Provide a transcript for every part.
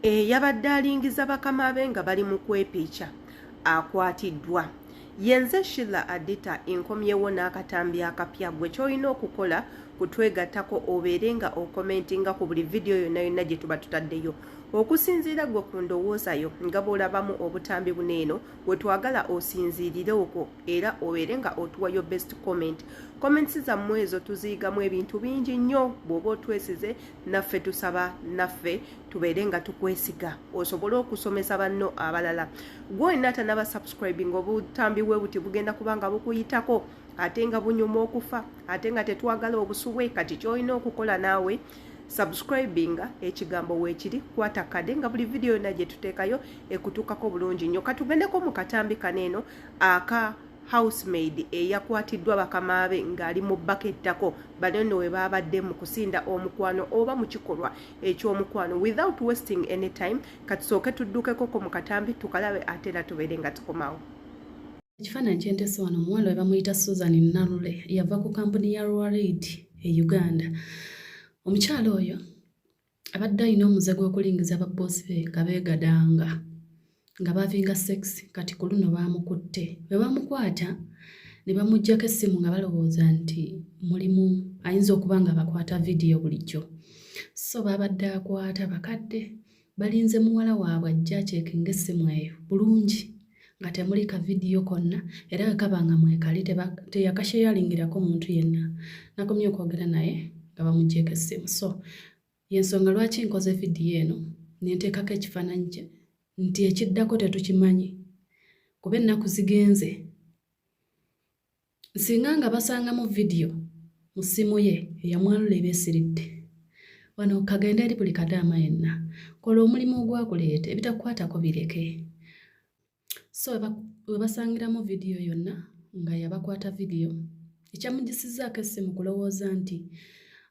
Yabadde alingiza Bakamabbe nga bali mu kwepiica akwatiddwa. Yenze Sheila Adita enkomyewo n'akatambi akapya. Gwe ky'olina okukola kutwegattako obeere nga okomentinga ku buli vidiyo yonna yonna gye tuba tutaddeyo. Okusinziira gwe ku ndowooza yo nga bw'olabamu obutambi buneeno bwe twagala osinziirire okwo era obeere nga otuwayo best comment. Comments zammwe ezo tuziyigamu ebintu bingi nnyo. Bw'oba otwesize naffe tusaba naffe tubeere nga tukwesiga osobole okusomesa banno abalala. Gwe olina tanaba subscribing obutambi bwe buti bugenda kubanga bukuyitako ate nga bunyuma okufa ate nga tetwagala obusuwe. Kati ky'olina okukola naawe subscribinga ekigambo weekiri kwata kade nga buli video yonna gye tuteekayo ekutuukako bulungi nnyo. Katugendeko mu katambi kaneeno aka housemaid eyakwatiddwa Bakamabbe ng'ali mu bakettako banene we babadde mu kusinda omukwano oba mu kikolwa eky'omukwano. Without wasting any time katusooke tuddukekoko mu katambi tukalabe ate era tubeere nga tukomawo. Ekifaananyi kyentese wano omuwala we bamuyita Susan Nalule yava ku kampuni ya Roared e Uganda. Omukyala oyo abadde alina omuze gw'okulingiza babboosi be nga beegadanga nga bavinga sex. Kati ku luno baamukutte. Bwe bamukwata ne bamuggyako essimu nga balowooza nti mulimu ayinza okuba nga bakwata vidiyo bulijjo. So babadde akwata bakadde balinze muwala waabwe ajja aceekinga essimu eyo bulungi nga temuli ka vidiyo konna era bwe kaba nga mwekali teyakasheyalingirako muntu yenna. Nakomye okwogera naye nga bamuggyeko essimu. So yensonga lwaki nkoze vidiyo eno nenteekako ekifaananyi kye nti ekiddako tetukimanyi kuba ennaku zigenze. Singa nga basangamu vidiyo mu ssimu ye eyamwalula ebeesiridde wano kagenda eri buli kadaama yenna kola omulimu ogwakuleeta ebitakukwatako bireke. So we basangiramu vidiyo yonna nga yabakwata vidiyo ekyamugisizaako essimu kulowooza nti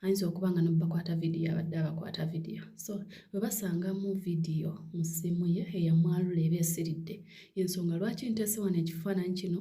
ayinza okuba nga nobakwata vidiyo abadde abakwata vidiyo. So we basangamu vidiyo mu ssimu ye eyamwalula ebeesiridde yensonga lwaki nteese wano ekifaananyi kino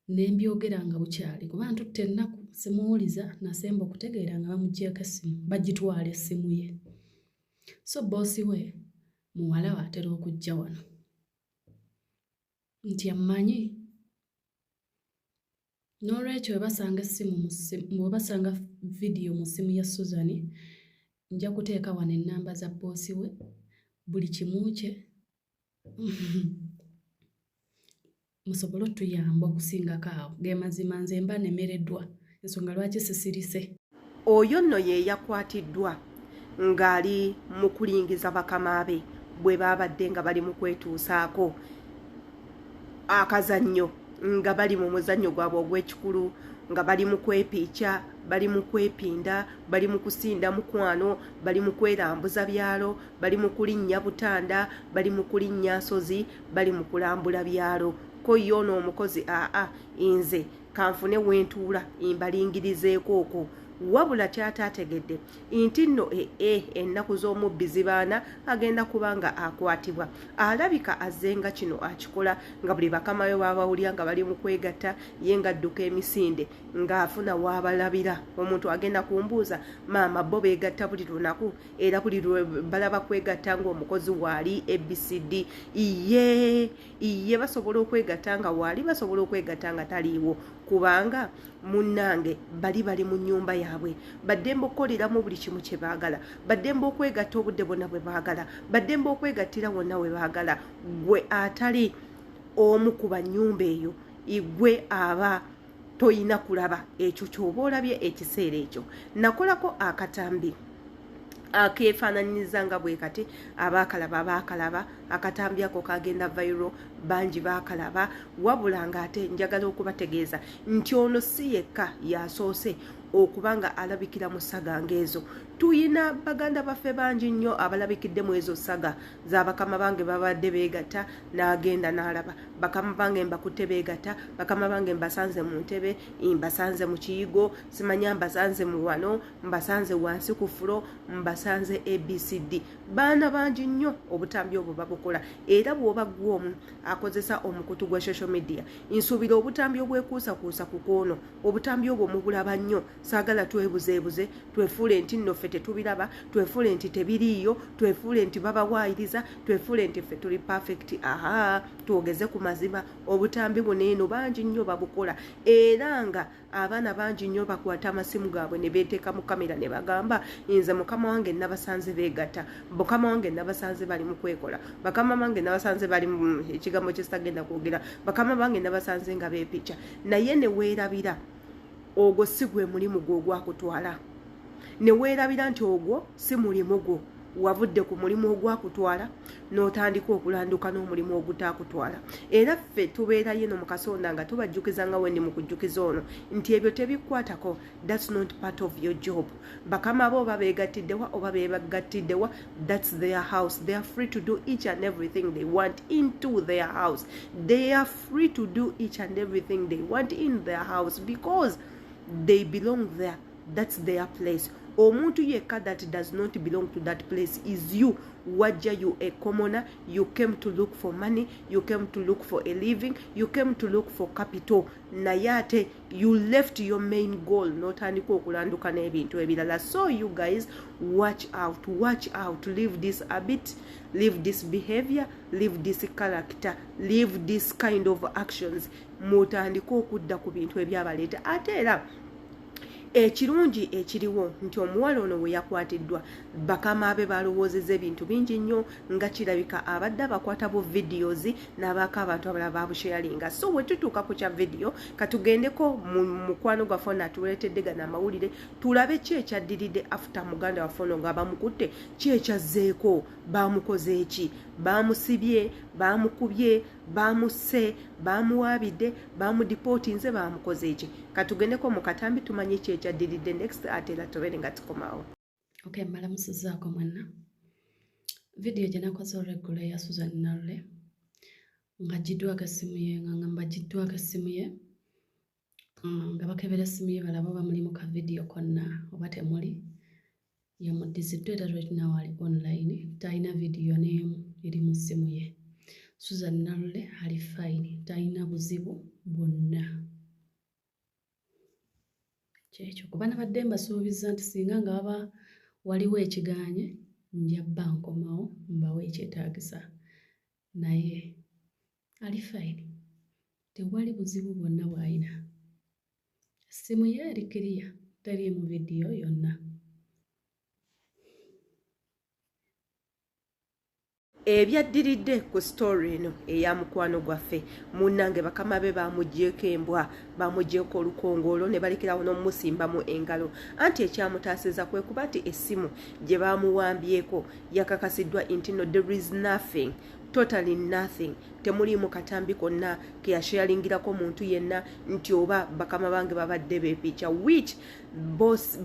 nembyogera nga bukyali kuba ntutte ennaku simuwuliza nasemba okutegeera nga bamuggyeko essimu bagitwala essimu ye. So boosi we muwala we atera okujja wano nti ammanyi. N'olwekyo bwe basanga vidiyo mu ssimu ya Susan nja kuteeka wano ennamba za boosi we buli kimu kye musobole otuyamba okusingako awo. Ge mazima nze mba nemereddwa ensonga lwaki sisirise. Oyo nno ye yakwatiddwa ng'ali mu kulingiza Bakamabbe bwe babadde nga bali mu kwetuusaako akazannyo nga bali mu muzannyo gwabwe ogw'ekikulu nga bali mu kwepiica bali mu kwepinda bali mu kusinda mukwano bali mu kwerambuza byalo bali mu kulinnya butanda bali mu kulinnya nsozi bali mu kulambula byalo. Ko yono omukozi nze kanfune wentuula imbalingirizeeko okwo wabula kyataategedde nti nno ennaku z'omubbi zibaana agenda kubanga akwatibwa. Alabika azzenga kino akikola nga buli Bakamabbe babawulira nga bali mu kwegatta ye nga adduka emisinde ng'afuna w'abalabira. Omuntu agenda kumbuuza maama bo beegatta buli lunaku era buli balaba kwegatta ng'omukozi waali ABCD iye basobola okwegatta nga waali basobola okwegatta nga taliiwo kubanga munnange bali mu nnyumba yaabwe baddembe okukoleramu buli kimu kye baagala baddembe okwegatta obudde bwonna bwe baagala baddembe okwegattira wonna we baagala. Gwe atali omu ku bannyumba eyo igwe aba toyina kulaba ekyo ky'oba olabye ekiseera ekyo. Nakolako akatambi akeefaananyiza nga bwe kati abaakalaba akatambi ako kagenda viral bangi baakalaba wabula ng'ate njagala okubategeeza nti ono si yekka yasoose okubanga alabikira mu saga ngezo. Tuyina baganda baffe bangi nnyo abalabikidde mu ezo saga za Bakamabbe babadde beegatta n'agenda n'alaba Bakamabbe mbakutte beegatta Bakamabbe mbasanze mu ntebe mbasanze mu kiyigo simanya mbasanze mu wano mbasanze wansi ku fulo mbasanze ABCD. Baana bangi nnyo obutambi obwo babukola era bw'oba gw'omu akozesa omukutu gwa social media nsuubira obutambi obwekuusakuusa ku koono obutambi obwo mubulaba nnyo. Saagala twebuzeebuze twefuule nti nno ffe tetubiraba twefuule nti tebiriiyo twefuule nti babawaayiriza twefuule nti ffe tuli perfect. Twogeze ku mazima obutambi buno eno bangi nnyo babukola era nga abaana bangi nnyo bakwata amasimu gaabwe ne beeteeka mu kamera ne bagamba nze mukama wange nabasanze beegatta mukama wange nabasanze bali mu kwekola bakama bange nabasanze bali mu ekigambo kyesitagenda kwogera bakama bange nabasanze nga beepica naye ne weerabira ogwo si gwe mulimu gwo ogwakutwala ne weerabira nti ogwo si mulimu gwo wavudde ku mulimu ogwakutwala n'otandika okulanduka n'omulimu ogutaakutwala. Era ffe tubeera yeno mu kasonda nga tubajjukiza nga wendi mu kujjukiza ono nti ebyo tebikwatako. That's not part of your job. Bakama bo oba beegattiddewa oba beebagatiddewa, that's their house. They are free to do each and everything they want into their house. They are free to do each and everything they want in their house because they belong there. That's their place. Omuntu yekka that does not belong to that place is you. Wajja, you a commoner. You came to look for money. You came to look for a living. You came to look for capital. Nayate, you left your main goal. Notandika okulanduka n'ebintu ebirala. So you guys, watch out. Watch out. Leave this habit. Leave this behavior. Leave this character. Leave this kind of actions. Mutandika okudda ku bintu ebyabaleeta. Ate era ekirungi ekiriwo nti omuwala ono we yakwatiddwa Bakamabbe balowoozezza ebintu bingi nnyo nga kirabika abadde abakwata bu videos n'abaako abantu abalala babusharinga. So we tutuuka ku kya video katugendeko mu mukwano gwaffe ono atuleetedde gana amawulire tulabe ki ekyaddiridde after muganda waffe ono nga bamukutte ki ekyazzeeko bamukoze eki bamusibye bamukubye bamusse bamuwaabidde bamudipotinze bamukoze eki katugendeko mu katambi tumanye ki ekyaddiridde next ate era tubeere nga tukomawo. Okay, mala musizaako mwenna. Video gye nakoze olweggulo eya Susan Nalule nga giddwako essimu ye nga ngamba giddwako essimu ye nga bakebera essimu ye balaba oba muli mu ka video konna oba temuli yamuddiziddwa era right now ali online talina video n'emu eri mu ssimu ye. Susan Nalule ali fine talina buzibu bwonna. Kyekyo kuba nabadde mbasuubiza nti singa nga baba waliwo ekiganye nja bba nkomawo mbawe ekyetaagisa naye ali fine tewali buzibu bwonna bw'alina. Essimu ye eri kiriya teri mu vidiyo yonna. Ebyaddiridde ku story eno eya mukwano gwaffe munnange Bakamabbe bamuggyeko embwa bamuggyeko olukongolo ne balekerawo n'omusimbamu engalo anti ekyamutaasiza kwe kuba nti essimu gye bamuwambyeko yakakasiddwa nti no there is nothing, totally nothing, temuliimu katambi konna ke yasharingirako muntu yenna nti oba bakama bange babadde beepica which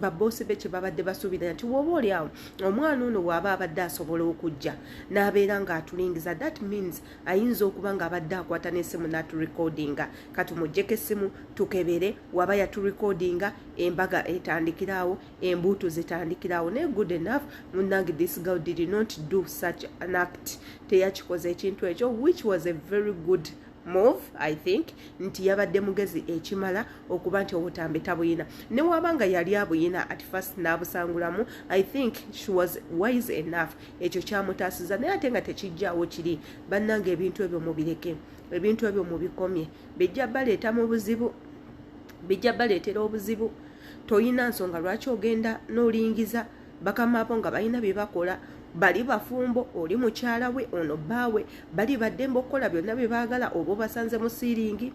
babosi be kye babadde basuubira nti woba oli awo omwana ono bw'aba abadde asobola okujja n'abeera ng'atulingiza that means ayinza okuba ng'abadde akwata n'essimu n'aturecordinga katumuggyeko essimu tukebere waba yaturecordinga embaga etandikirawo embuutu zitandikirawo ne good enough munnange this girl did not do such an act teyakikoze ekintu ekyo which was a very good move I think nti yabadde mugezi ekimala okuba nti obutambi tabuyina ne wabanga yali abuyina at first n'abusangulamu I think she was wise enough ekyo kyamutaasiza naye ate nga tekijjaawo kiri bannange ebintu ebyo mubireke ebintu ebyo mubikomye bijja baleeta mu buzibu bijja baleetera obuzibu toyina nsonga lwaki ogenda n'olingiza Bakamabbe nga balina bye bakola bali bafumbo oli mukyala we ono baawe bali baddembe okukola byonna bye baagala oba obasanze mu siiringi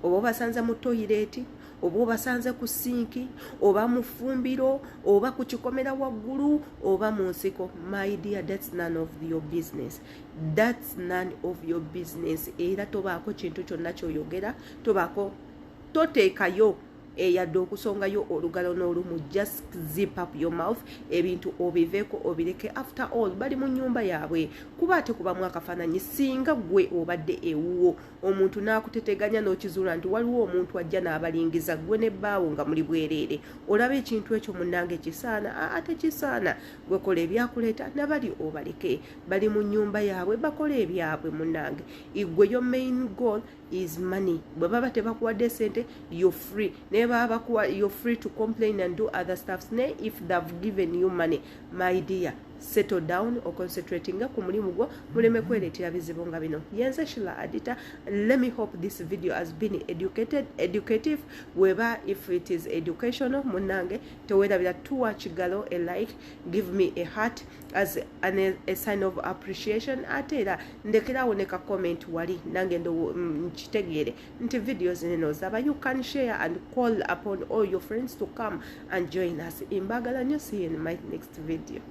oba obasanze mu toyireti oba obasanze ku sinki oba mu ffumbiro oba ku kikomera waggulu oba mu nsiko. My dear, that's none of your business. That's none of your business. Era tobaako kintu kyonna kyoyogera tobaako toteekayo eyadde okusongayo olugalo n'olumu. Just zip up your mouth ebintu obiveeko obireke. After all bali mu nnyumba yaabwe kuba ate kubamu akafaananyi singa gwe obadde ewuwo omuntu n'akuteteganya n'okizuula nti waliwo omuntu ajja n'abalingiza gwe ne bbaawo nga muli bwereere olaba ekintu ekyo munnange kisaana ate kisaana gwe kola ebyakuleeta nabali obaleke bali mu nnyumba yaabwe bakola ebyabwe munnange. Igwe your main goal is money. Bwe baba tebakuwadde sente you're free naye you're free to complain and do other stuffs. Ne, if they've given you money, my dear, settle down or concentrating ku mulimu gwo muleme kweretera bizibu nga bino. Yenze Shila Adita, let me hope this video has been educative. Weba, if it is educational, munange tewerabira tuwa kigalo a like, give me a heart as a sign of appreciation. Atera ndekera woneka comment wali nange ndo chitegere nti videos neno zaba. You can share and call upon all your friends to come and join us. Imbagala nyo, see you in my next video.